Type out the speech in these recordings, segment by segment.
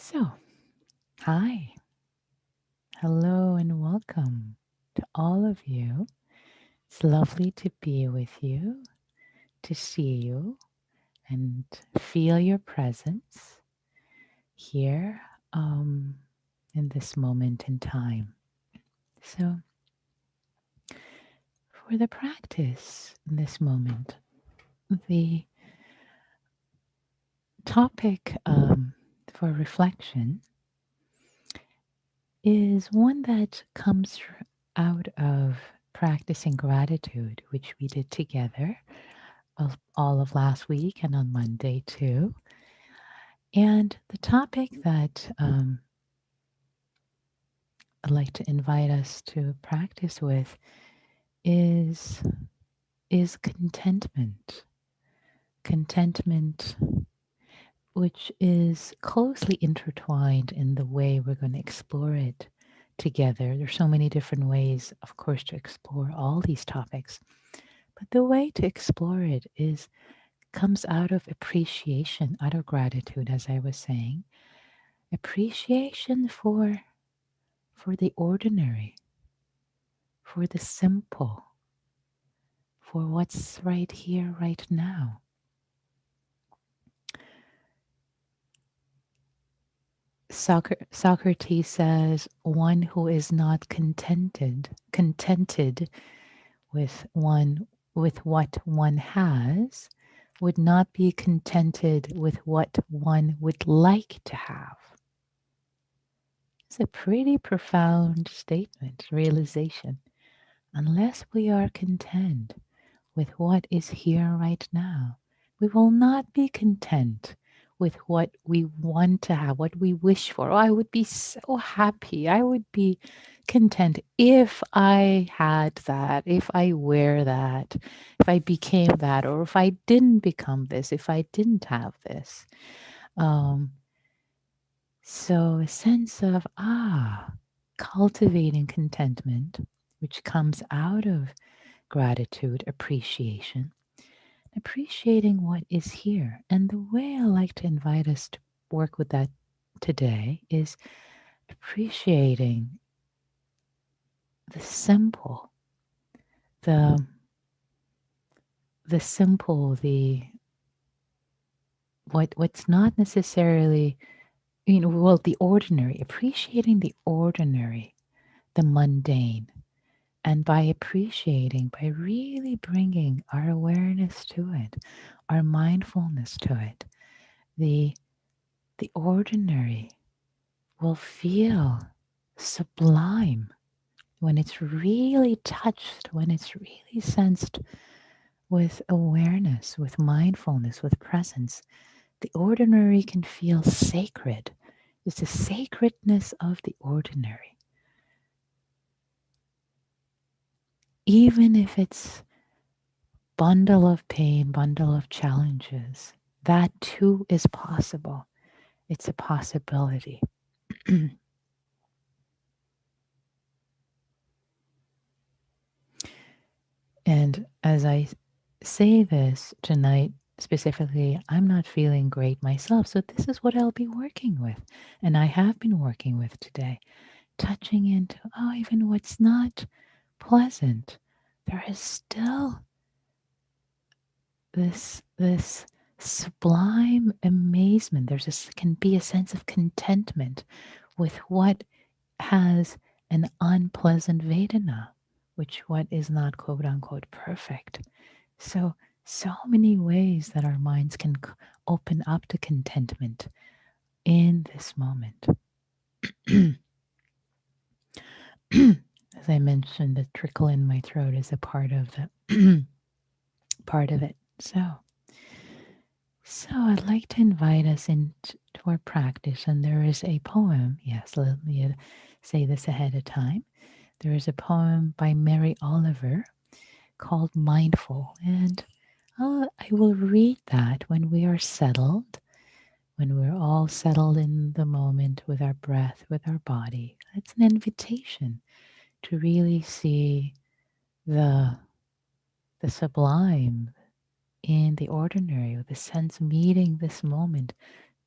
So, hi, hello, and welcome to all of you. It's lovely to be with you, to see you, and feel your presence here in this moment in time. So, for the practice in this moment, the topic for reflection is one that comes out of practicing gratitude, which we did together of all of last week and on Monday too. And the topic that I'd like to invite us to practice with is is contentment. Contentment, which is closely intertwined in the way we're going to explore it together. There's so many different ways, of course, to explore all these topics. But the way to explore it is comes out of appreciation, out of gratitude, as I was saying. Appreciation for the ordinary, for the simple, for what's right here, right now. Socrates says, one who is not contented with what one has, would not be contented with what one would like to have. It's a pretty profound statement, realization. Unless we are content with what is here right now, we will not be content with what we want to have, what we wish for. Oh, I would be so happy. I would be content if I had that, if I wear that, if I became that, or if I didn't become this, if I didn't have this. Um, so a sense of, cultivating contentment, which comes out of gratitude, appreciating what is here. And the way I like to invite us to work with that today is appreciating the simple, the the simple, the what's not necessarily, well, the ordinary, appreciating the ordinary, the mundane. And by appreciating, by really bringing our awareness to it, our mindfulness to it, the ordinary will feel sublime when it's really touched, when it's really sensed with awareness, with mindfulness, with presence. The ordinary can feel sacred. It's the sacredness of the ordinary. Even if it's bundle of pain, bundle of challenges, that too is possible. It's a possibility. And as I say this tonight, specifically, I'm not feeling great myself. So this is what I'll be working with. And I have been working with today, touching into, even what's not pleasant. There is still this sublime amazement. Can be a sense of contentment with what has an unpleasant Vedana, which what is not quote unquote perfect. So many ways that our minds can open up to contentment in this moment. As I mentioned, the trickle in my throat is a part of the part of it. So I'd like to invite us into our practice, and there is a poem. Yes, let me say this ahead of time. There is a poem by Mary Oliver called Mindful, and I will read that when we are settled, when we're all settled in the moment with our breath, with our body. It's an invitation to really see the sublime in the ordinary, with the sense meeting this moment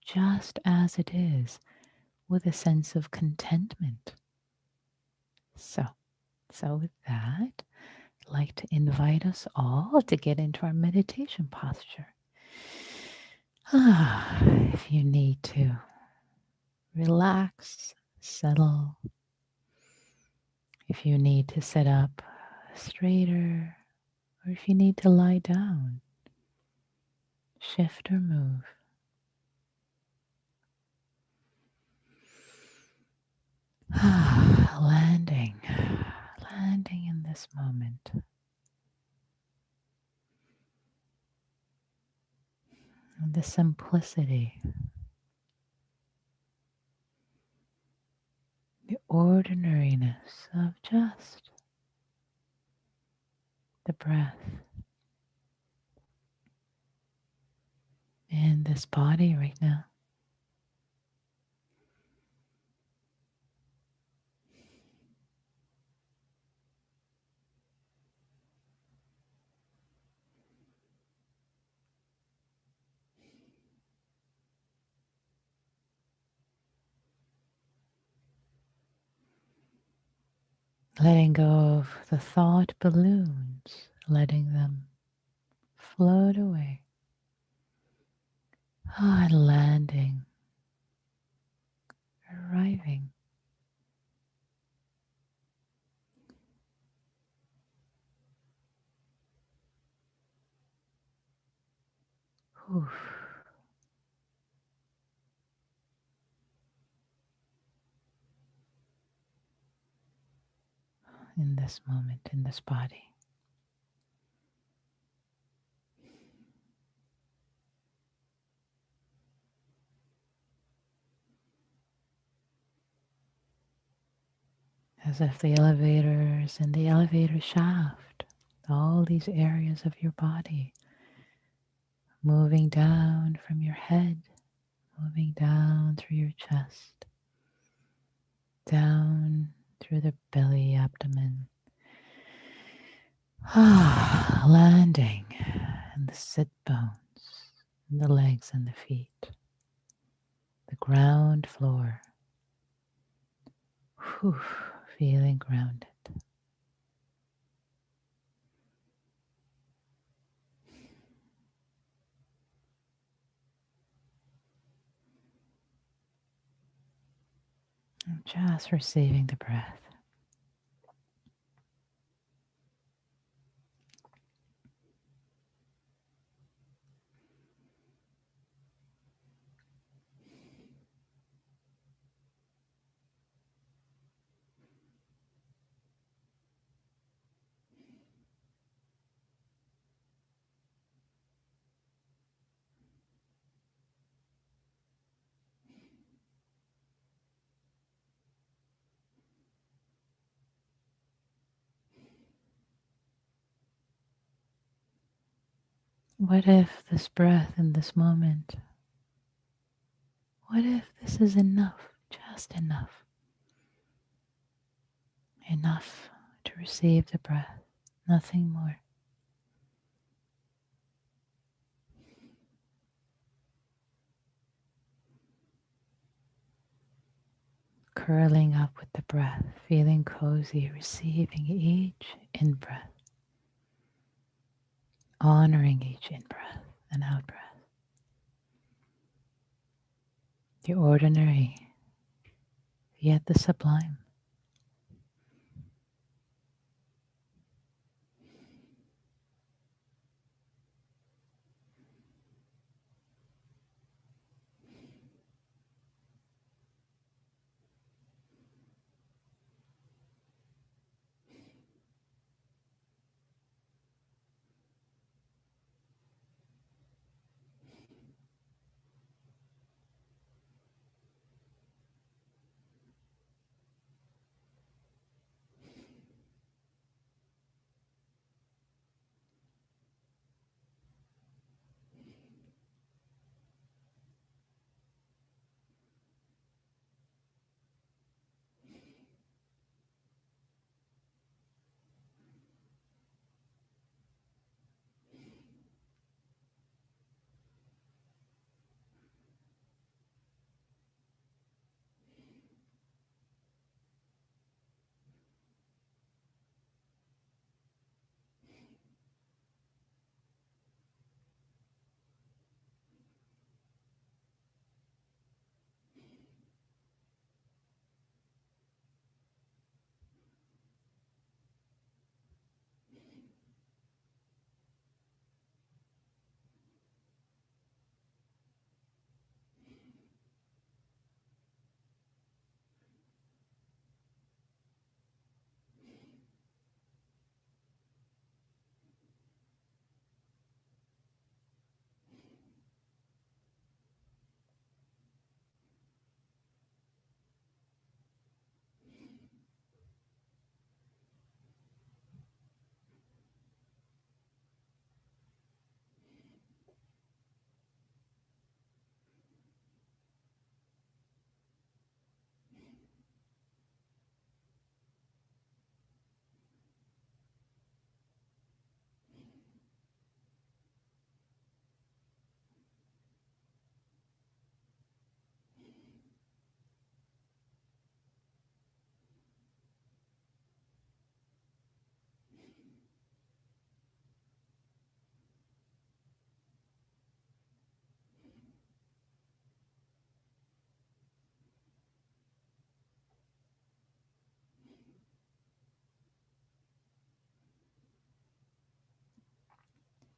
just as it is, with a sense of contentment. So with that, I'd like to invite us all to get into our meditation posture. If you need to relax, settle, if you need to sit up straighter, or if you need to lie down, shift or move. Landing in this moment. And the simplicity, the ordinariness of just the breath in this body right now. Letting go of the thought balloons, letting them float away. And landing, arriving. Whew. In this moment, in this body. As if the elevators and the elevator shaft, all these areas of your body, moving down from your head, moving down through your chest, down through the belly, abdomen, landing in the sit bones, in the legs and the feet, the ground floor. Whew, feeling grounded. Just receiving the breath. What if this breath in this moment, what if this is enough, just enough? Enough to receive the breath, nothing more. Curling up with the breath, feeling cozy, receiving each in-breath, honoring each in-breath and out-breath. The ordinary, yet the sublime.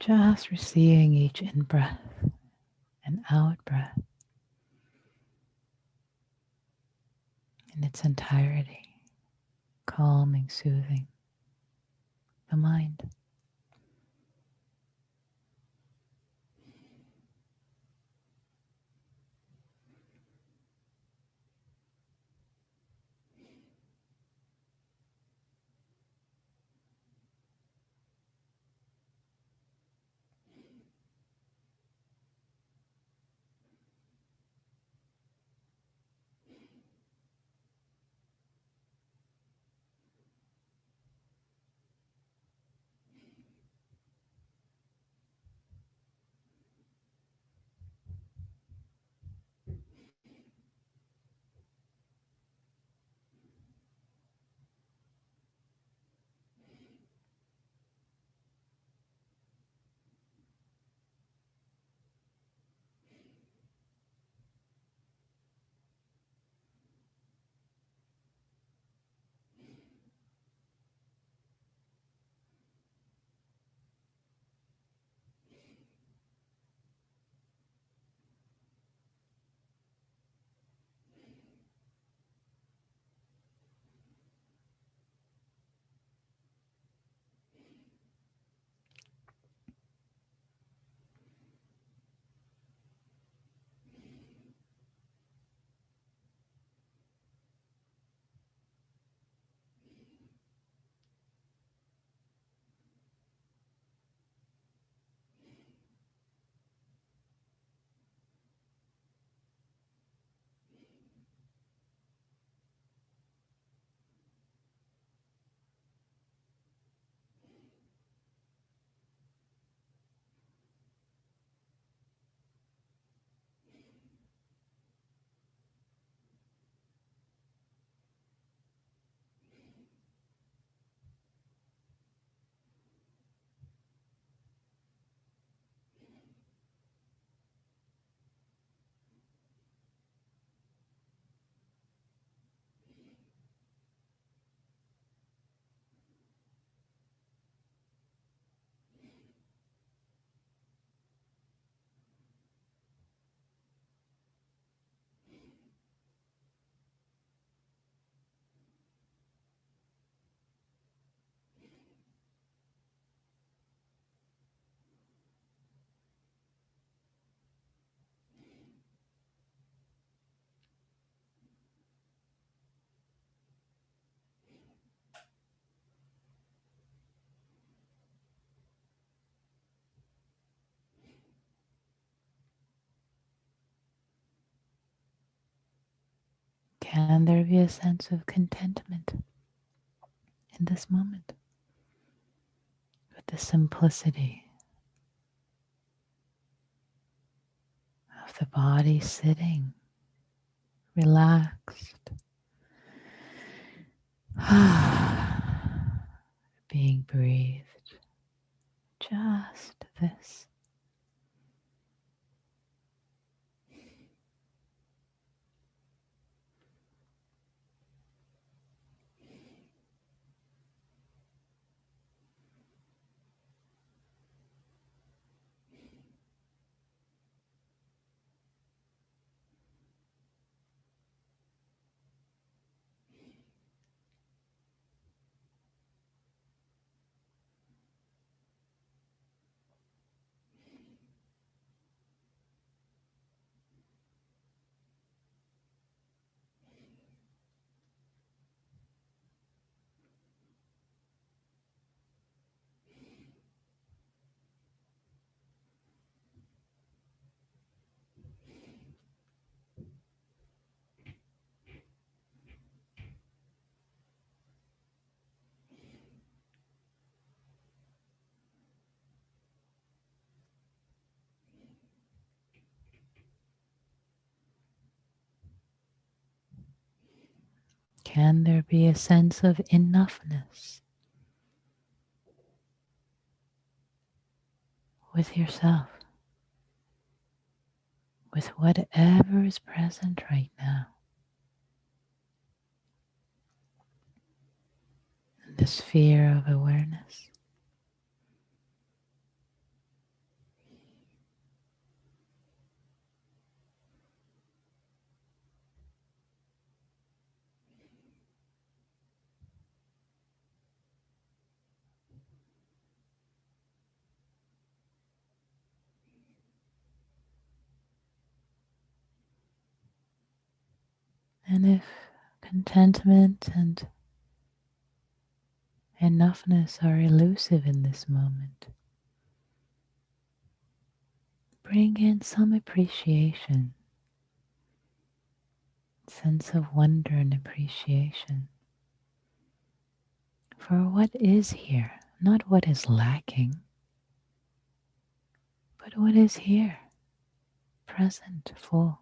Just receiving each in-breath and out-breath in its entirety, calming, soothing the mind. Can there be a sense of contentment in this moment with the simplicity of the body sitting relaxed, being breathed, just this. Can there be a sense of enoughness with yourself, with whatever is present right now? In the sphere of awareness. And if contentment and enoughness are elusive in this moment, bring in some appreciation, sense of wonder and appreciation for what is here, not what is lacking, but what is here, present, full.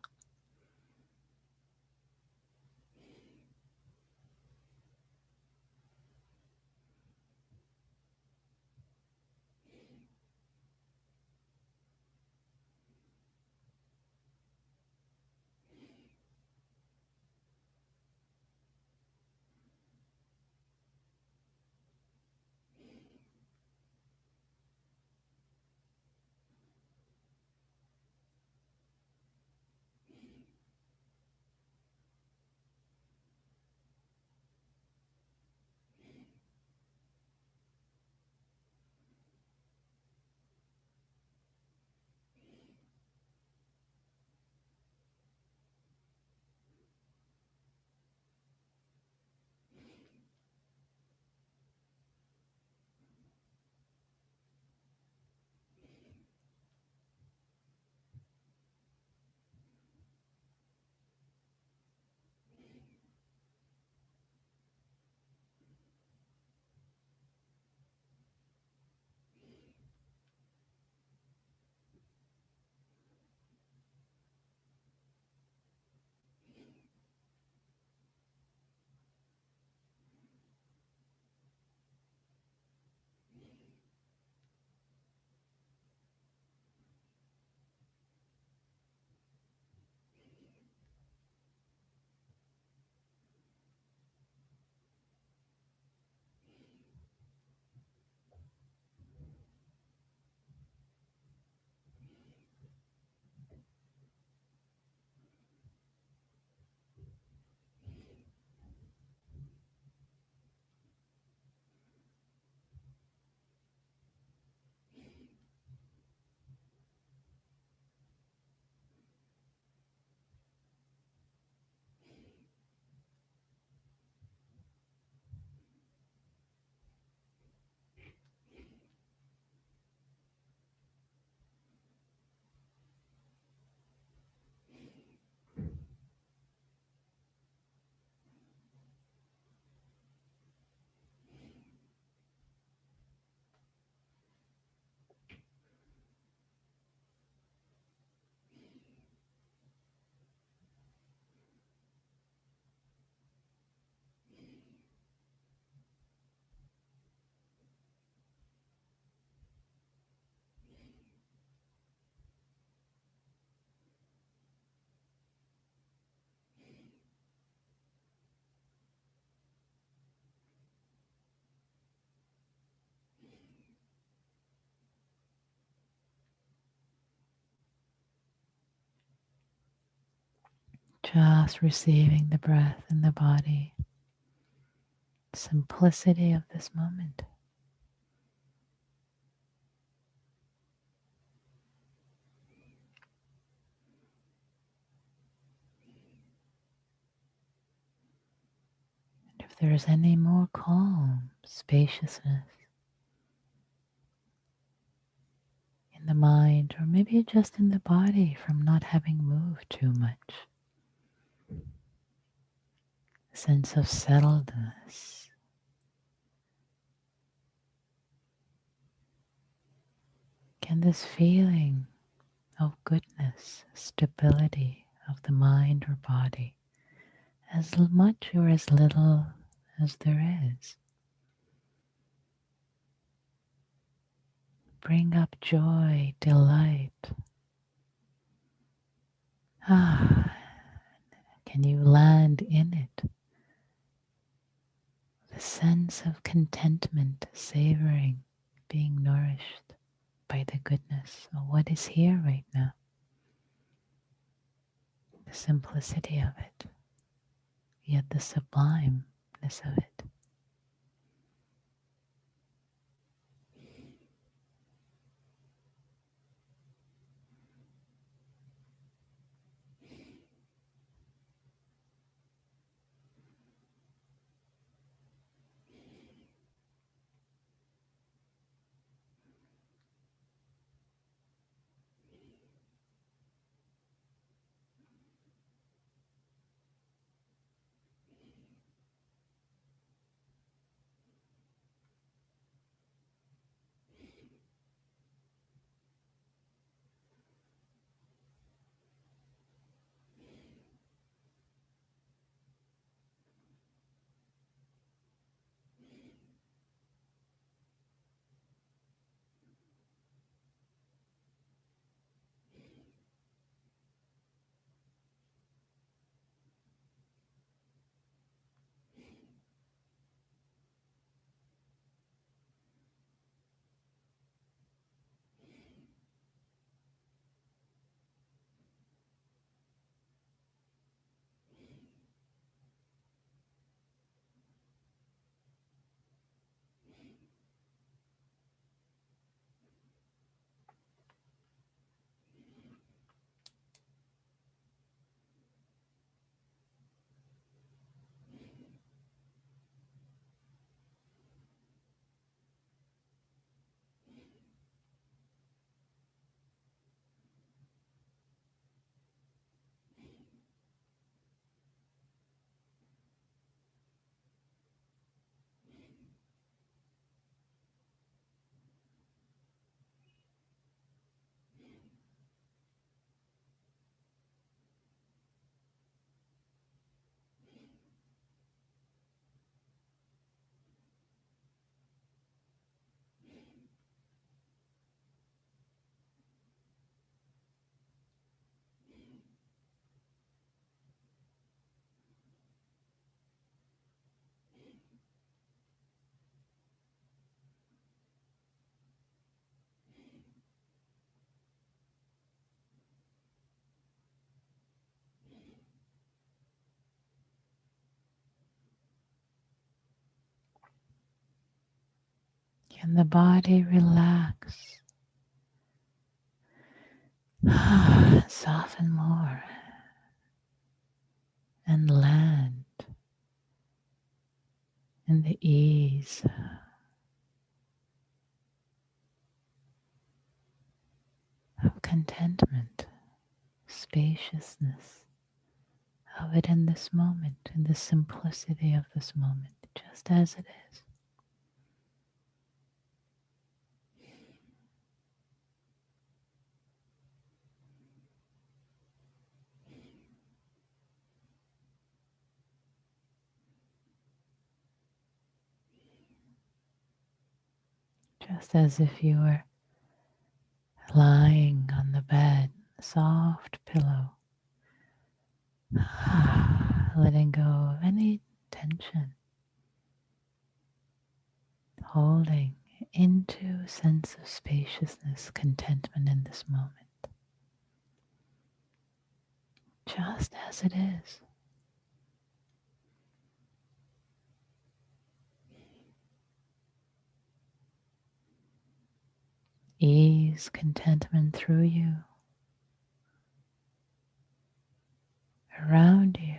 Just receiving the breath in the body, simplicity of this moment. And if there is any more calm, spaciousness in the mind, or maybe just in the body from not having moved too much, sense of settledness. Can this feeling of goodness, stability of the mind or body, as much or as little as there is, bring up joy, delight. Can you land in it? The sense of contentment, savoring, being nourished by the goodness of what is here right now. The simplicity of it, yet the sublimeness of it. Can the body relax? Soften more and land in the ease of contentment, spaciousness of it in this moment, in the simplicity of this moment, just as it is. Just as if you were lying on the bed, soft pillow, letting go of any tension, holding into a sense of spaciousness, contentment in this moment, just as it is. Ease, contentment through you, around you.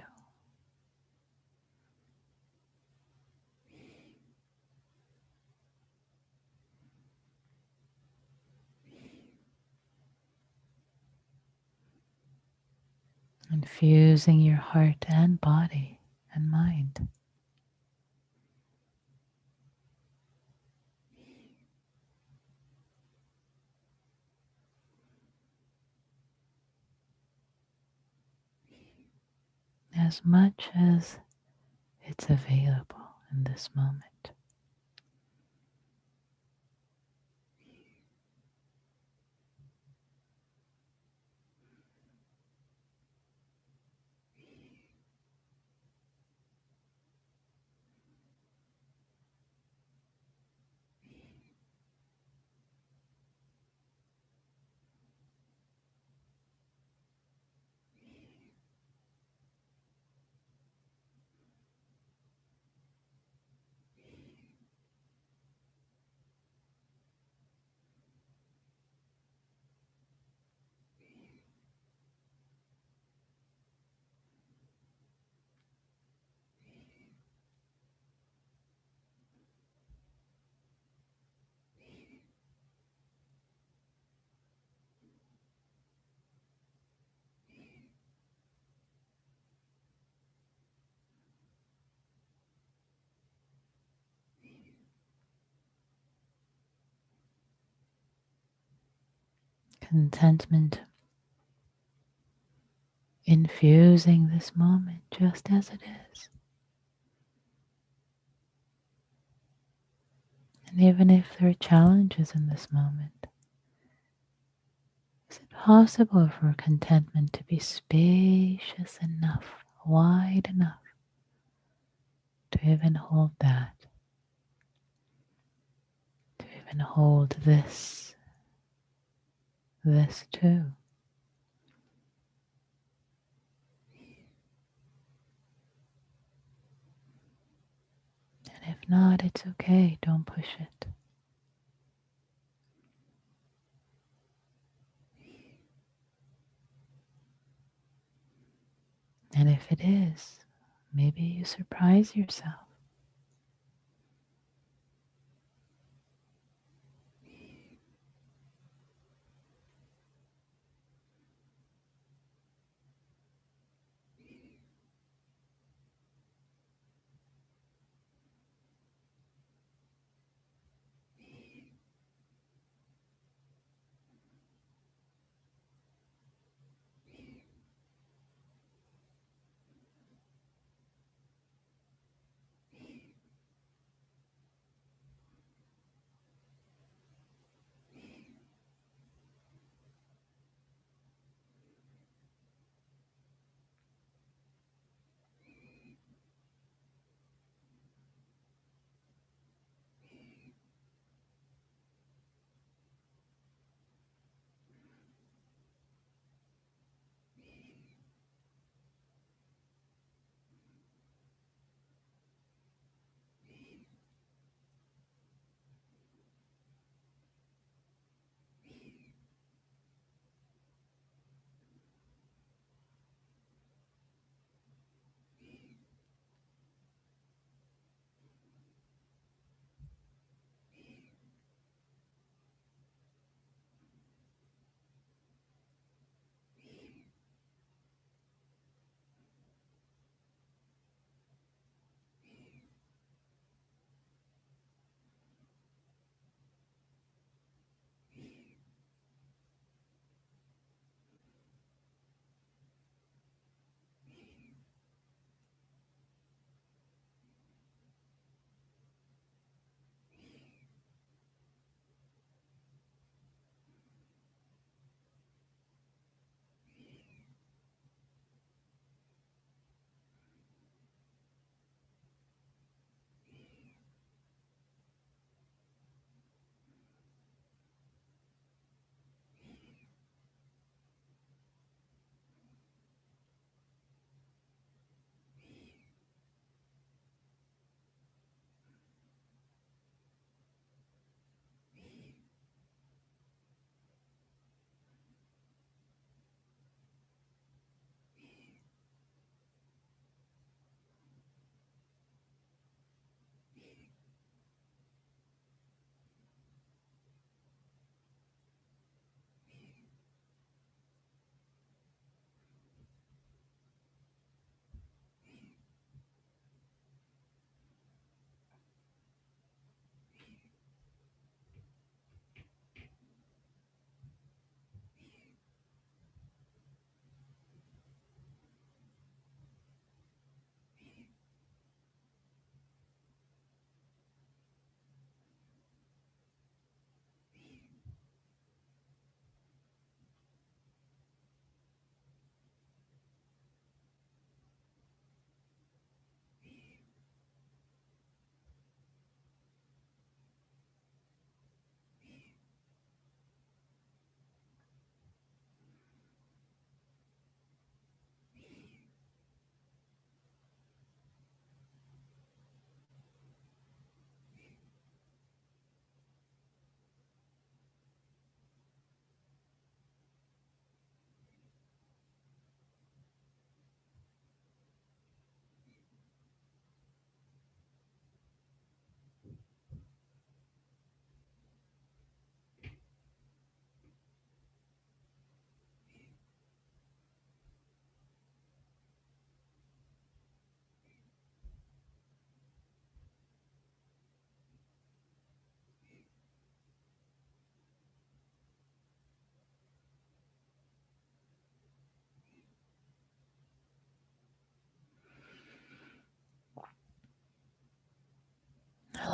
Infusing your heart and body and mind. As much as it's available in this moment. Contentment infusing this moment just as it is. And even if there are challenges in this moment, is it possible for contentment to be spacious enough, wide enough to even hold that, to even hold this too? And if not, it's okay, don't push it. And if it is, maybe you surprise yourself.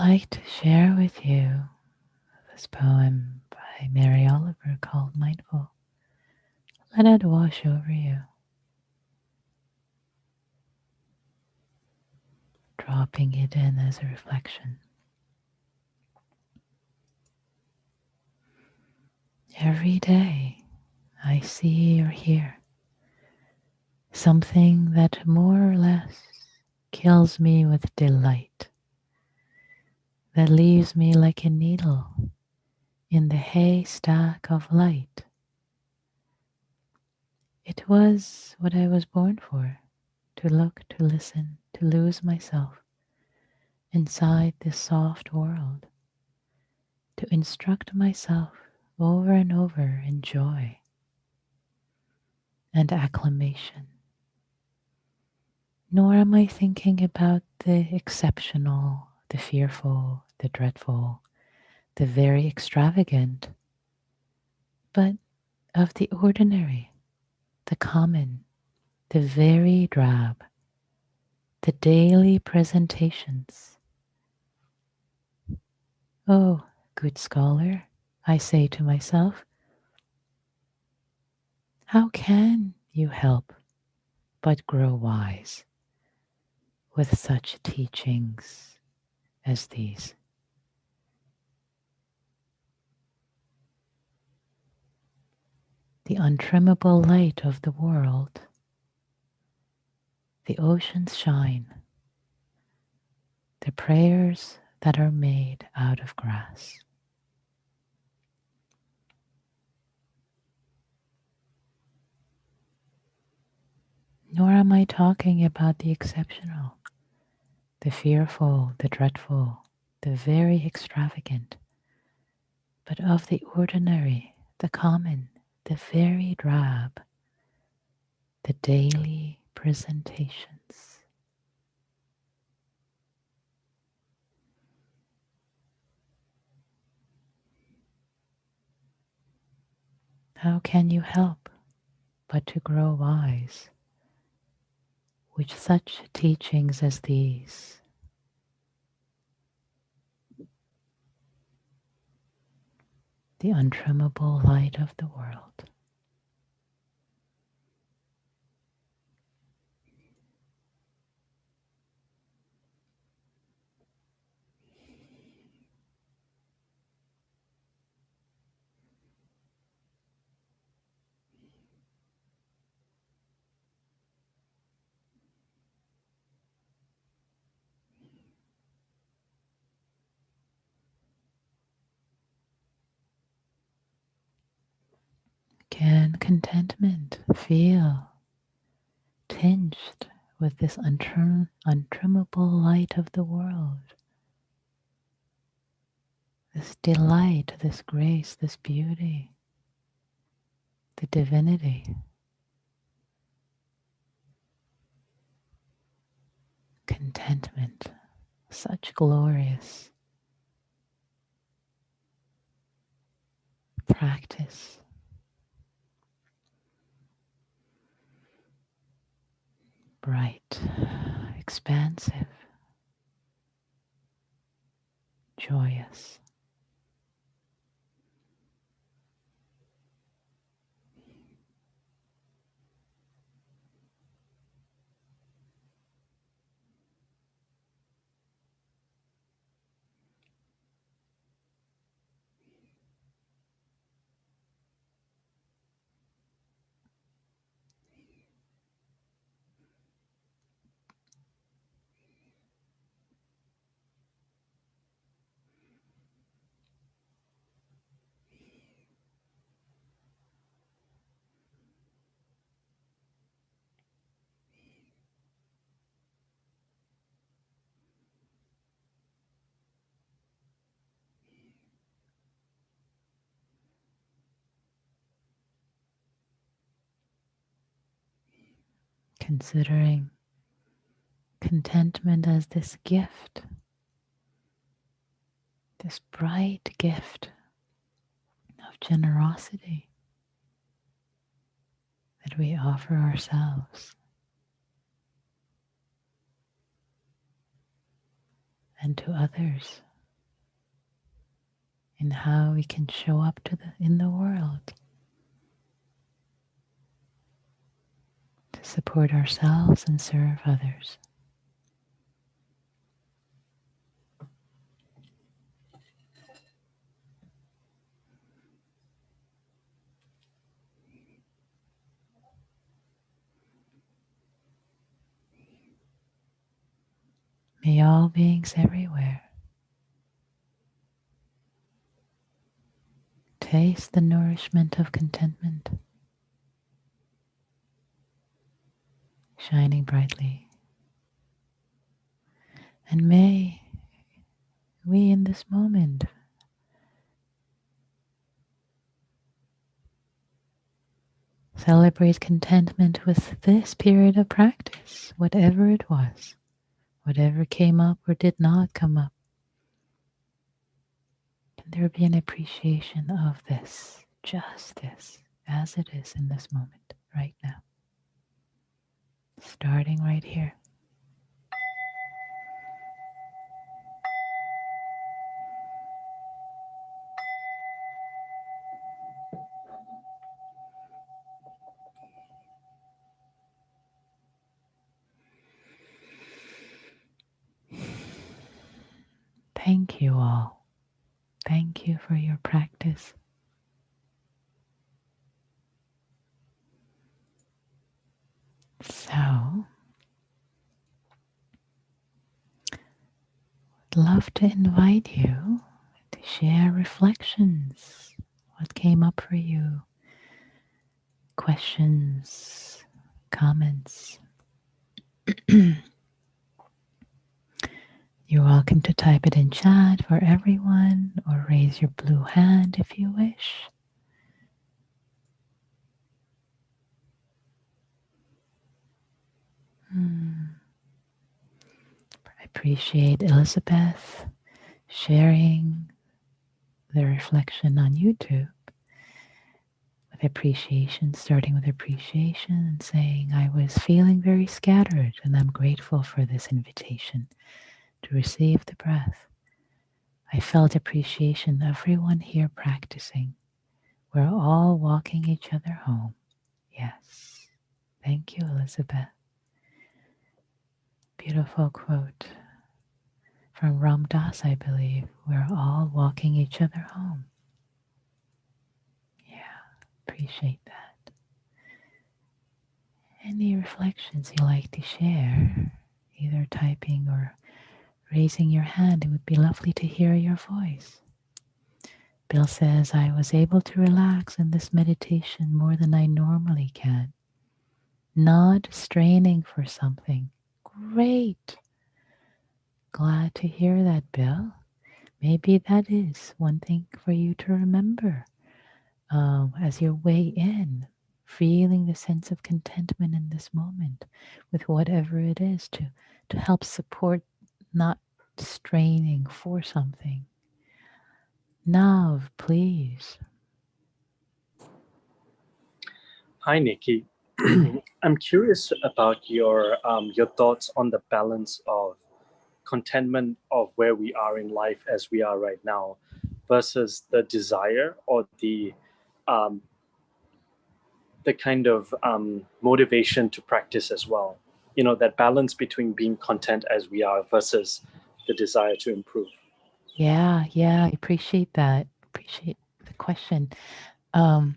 like to share with you this poem by Mary Oliver called Mindful. Let it wash over you, dropping it in as a reflection. Every day I see or hear something that more or less kills me with delight, that leaves me like a needle in the haystack of light. It was what I was born for, to look, to listen, to lose myself inside this soft world, to instruct myself over and over in joy and acclamation. Nor am I thinking about the exceptional, the fearful, the dreadful, the very extravagant, but of the ordinary, the common, the very drab, the daily presentations. Oh, good scholar, I say to myself, how can you help but grow wise with such teachings as these? The untrimmable light of the world, the oceans shine, the prayers that are made out of grass. Nor am I talking about the exceptional, the fearful, the dreadful, the very extravagant, but of the ordinary, the common, the very drab, the daily presentations. How can you help but to grow wise with such teachings as these? The untrimmable light of the world. Can contentment feel tinged with this untrimmable light of the world? This delight, this grace, this beauty, the divinity, contentment, such glorious practice. Bright, expansive, joyous. Considering contentment as this gift, this bright gift of generosity that we offer ourselves and to others. in how we can show up in the world to support ourselves and serve others. May all beings everywhere taste the nourishment of contentment, shining brightly. And may we in this moment celebrate contentment with this period of practice, whatever it was, whatever came up or did not come up. Can there be an appreciation of this, just this, as it is in this moment, right now? Starting right here. Thank you all. Thank you for your practice. So, I'd love to invite you to share reflections. What came up for you? Questions, comments. You're welcome to type it in chat for everyone or raise your blue hand if you wish. I appreciate Elizabeth sharing the reflection on YouTube with appreciation, starting with appreciation and saying, I was feeling very scattered and I'm grateful for this invitation to receive the breath. I felt appreciation, everyone here practicing. We're all walking each other home. Yes. Thank you, Elizabeth. Beautiful quote from Ram Dass, I believe. We're all walking each other home. Yeah, appreciate that. Any reflections you like to share, either typing or raising your hand, it would be lovely to hear your voice. Bill says, I was able to relax in this meditation more than I normally can. Not straining for something. Great. Glad to hear that, Bill. Maybe that is one thing for you to remember as your way in, feeling the sense of contentment in this moment with whatever it is to help support not straining for something. Nav, please. Hi, Nikki. I'm curious about your thoughts on the balance of contentment of where we are in life as we are right now versus the desire or the kind of motivation to practice as well. You know, that balance between being content as we are versus the desire to improve. Yeah, I appreciate that. Appreciate the question. Um,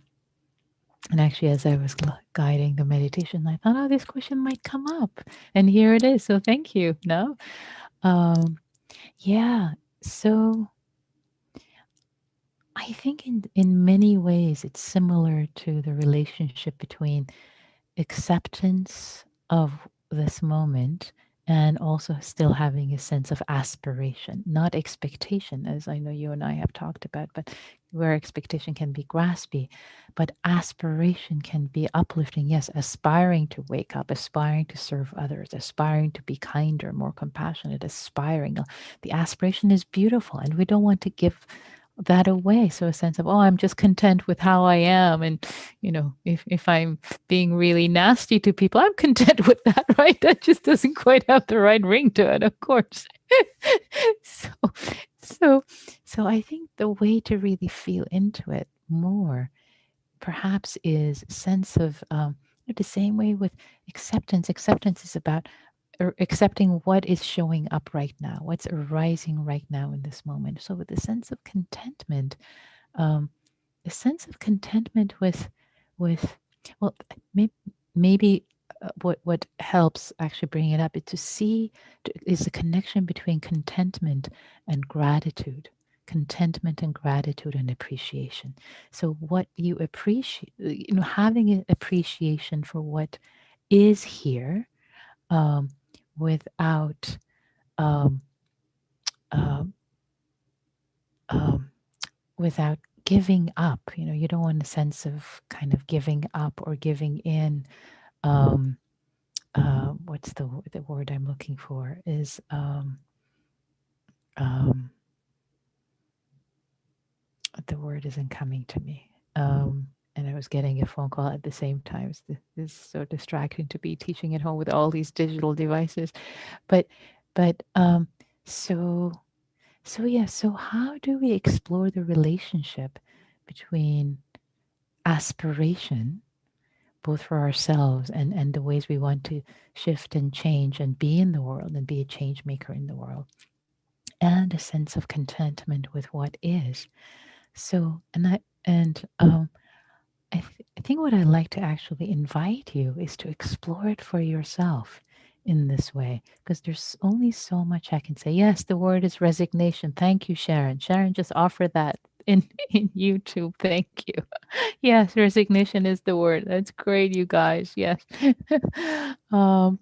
and actually, as I was guiding the meditation, I thought, oh, this question might come up. And here it is. So thank you. No? Yeah. So I think in many ways, it's similar to the relationship between acceptance of this moment and also still having a sense of aspiration, not expectation, as I know you and I have talked about, but where expectation can be graspy, but aspiration can be uplifting. Yes, aspiring to wake up, aspiring to serve others, aspiring to be kinder, more compassionate, aspiring. The aspiration is beautiful, and we don't want to give that away. So a sense of, oh, I'm just content with how I am. And, if I'm being really nasty to people, I'm content with that, right? That just doesn't quite have the right ring to it, of course. so so So I think the way to really feel into it more perhaps is sense of the same way with acceptance. Acceptance is about accepting what is showing up right now, what's arising right now in this moment. So with the sense of contentment, um, a sense of contentment with well, maybe, maybe what helps actually bring it up is to see is the connection between contentment and gratitude, contentment and gratitude and appreciation. So what you appreciate, having an appreciation for what is here, um, without um, um, um, without giving up. You don't want a sense of kind of giving up or giving in. Um, what's the word I'm looking for? Is um, the word isn't coming to me. And I was getting a phone call at the same time. This is so distracting to be teaching at home with all these digital devices. But but so so yeah. So how do we explore the relationship between aspiration, both for ourselves and the ways we want to shift and change and be in the world and be a change maker in the world, and a sense of contentment with what is. So, I think what I like to actually invite you is to explore it for yourself in this way, because there's only so much I can say. Yes, the word is resignation. Thank you, Sharon. Sharon just offered that in in YouTube. Thank you. Yes, resignation is the word. That's great, you guys. Yes. um,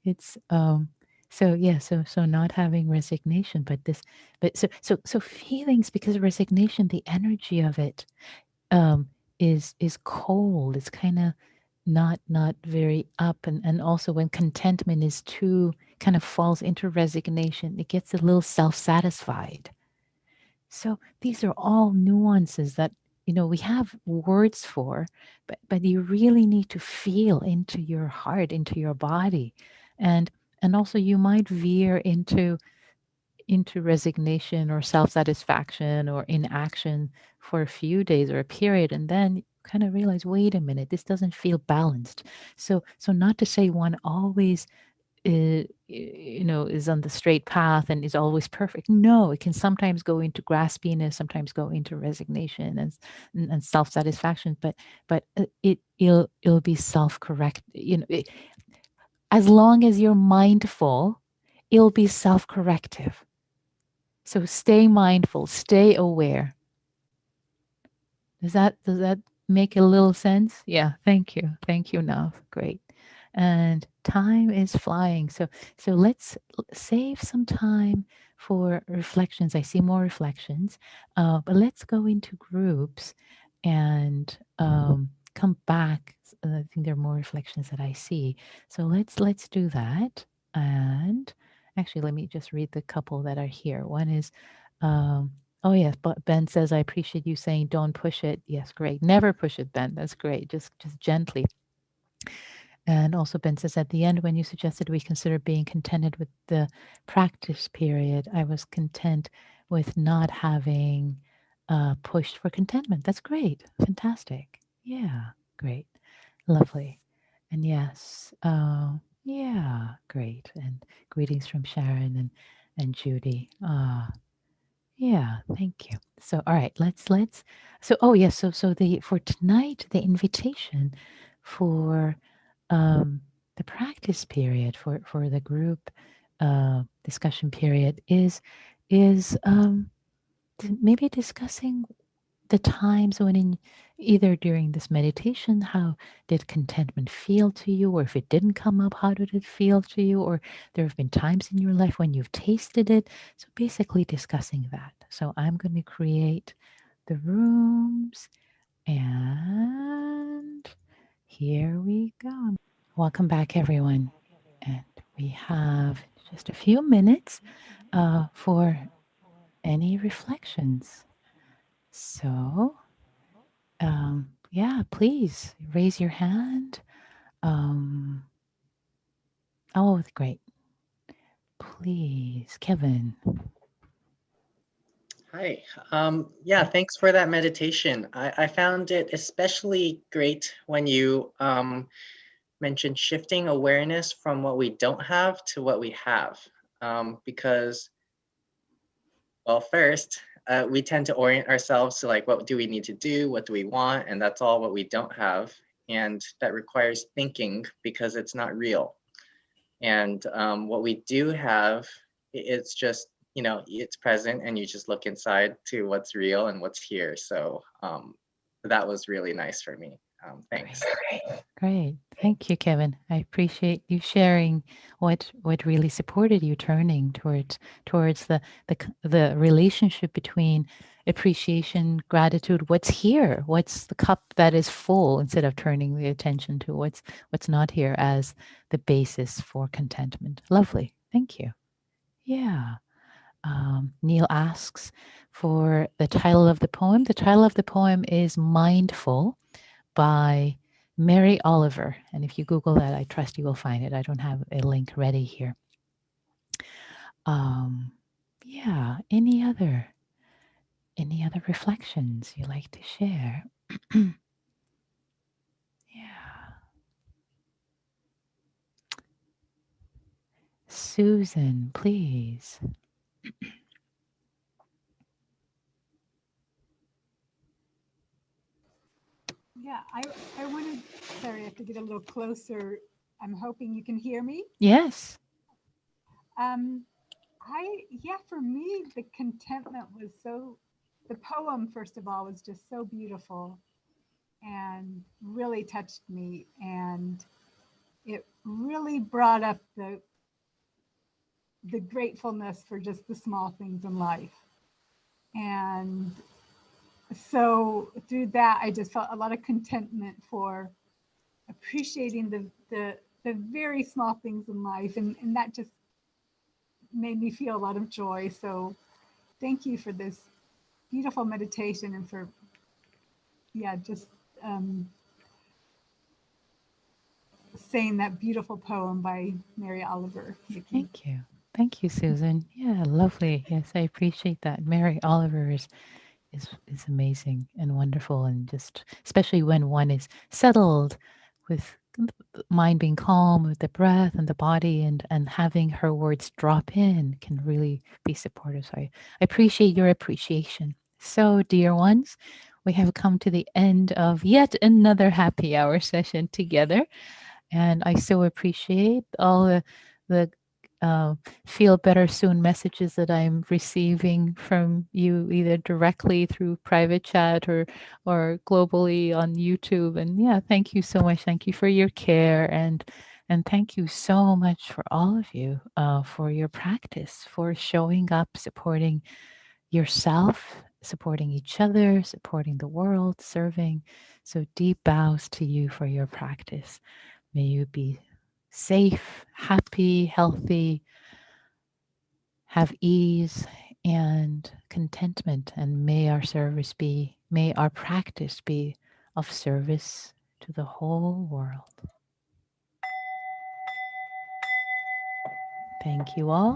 it's so yeah, so not having resignation, but this, but so feelings, because resignation, the energy of it um is cold. It's kind of not very up, and also when contentment is too kind of falls into resignation, it gets a little self-satisfied. So these are all nuances that we have words for, but you really need to feel into your heart, into your body, and also you might veer into resignation or self-satisfaction or inaction for a few days or a period, and then kind of realize, wait a minute, this doesn't feel balanced. So not to say one always is on the straight path and is always perfect. No, it can sometimes go into graspiness, sometimes go into resignation and self-satisfaction, but it'll be self-correct. As long as you're mindful, it'll be self-corrective. So stay mindful, stay aware. Does that make a little sense? Yeah, thank you. Thank you, Nav. Great. And time is flying. So let's save some time for reflections. I see more reflections. But let's go into groups and come back. I think there are more reflections that I see. So let's do that. And actually, let me just read the couple that are here. One is um, oh, yes, but Ben says, "I appreciate you saying don't push it." Yes, great. Never push it, Ben. That's great. Just gently. And also Ben says, "At the end, when you suggested we consider being contented with the practice period, I was content with not having pushed for contentment." That's great. Fantastic. Yeah, great. Lovely. And yes, yeah, great. And greetings from Sharon and Judy. Yeah, thank you. So, all right, let's. So, oh yes, so the for tonight, the invitation for um, the practice period for the group discussion period is maybe discussing the times when in either during this meditation, how did contentment feel to you, or if it didn't come up, how did it feel to you, or there have been times in your life when you've tasted it. So basically discussing that. So I'm going to create the rooms, and here we go. Welcome back, everyone. And we have just a few minutes for any reflections. So yeah, please raise your hand. Um, oh, great. Please, Kevin. Hi. Yeah, thanks for that meditation. I found it especially great when you mentioned shifting awareness from what we don't have to what we have. Because, well, first, we tend to orient ourselves to like, what do we need to do? What do we want? And that's all what we don't have. And that requires thinking because it's not real. And what we do have, it's just, it's present and you just look inside to what's real and what's here. So that was really nice for me. Thanks. Great. Great. Thank you, Kevin. I appreciate you sharing what really supported you turning towards the relationship between appreciation, gratitude, what's here, what's the cup that is full, instead of turning the attention to what's not here as the basis for contentment. Lovely. Thank you. Yeah. Neil asks for the title of the poem. The title of the poem is Mindful by Mary Oliver. And if you Google that, I trust you will find it. I don't have a link ready here. Um, yeah, any other reflections you like to share? Yeah. Susan, please. Yeah, I wanted, sorry, I have to get a little closer. I'm hoping you can hear me. Yes. Um, yeah, for me, the contentment was so, the poem, first of all, was just so beautiful and really touched me. And it really brought up the gratefulness for just the small things in life. And so through that, I just felt a lot of contentment for appreciating the very small things in life, and that just made me feel a lot of joy. So thank you for this beautiful meditation and for, yeah, just um, saying that beautiful poem by Mary Oliver, Nikki. Thank you. Thank you, Susan. Yeah, lovely. Yes, I appreciate that. Mary Oliver is amazing and wonderful, and just especially when one is settled with the mind being calm with the breath and the body, and having her words drop in can really be supportive. So I appreciate your appreciation. So, dear ones, we have come to the end of yet another happy hour session together. And I so appreciate all the uh, feel better soon messages that I'm receiving from you, either directly through private chat or globally on YouTube. And yeah, thank you so much. Thank you for your care, and thank you so much for all of you for your practice, for showing up, supporting yourself, supporting each other, supporting the world, serving. So deep bows to you for your practice. May you be safe, happy, healthy, have ease and contentment. And may our practice be of service to the whole world. Thank you all.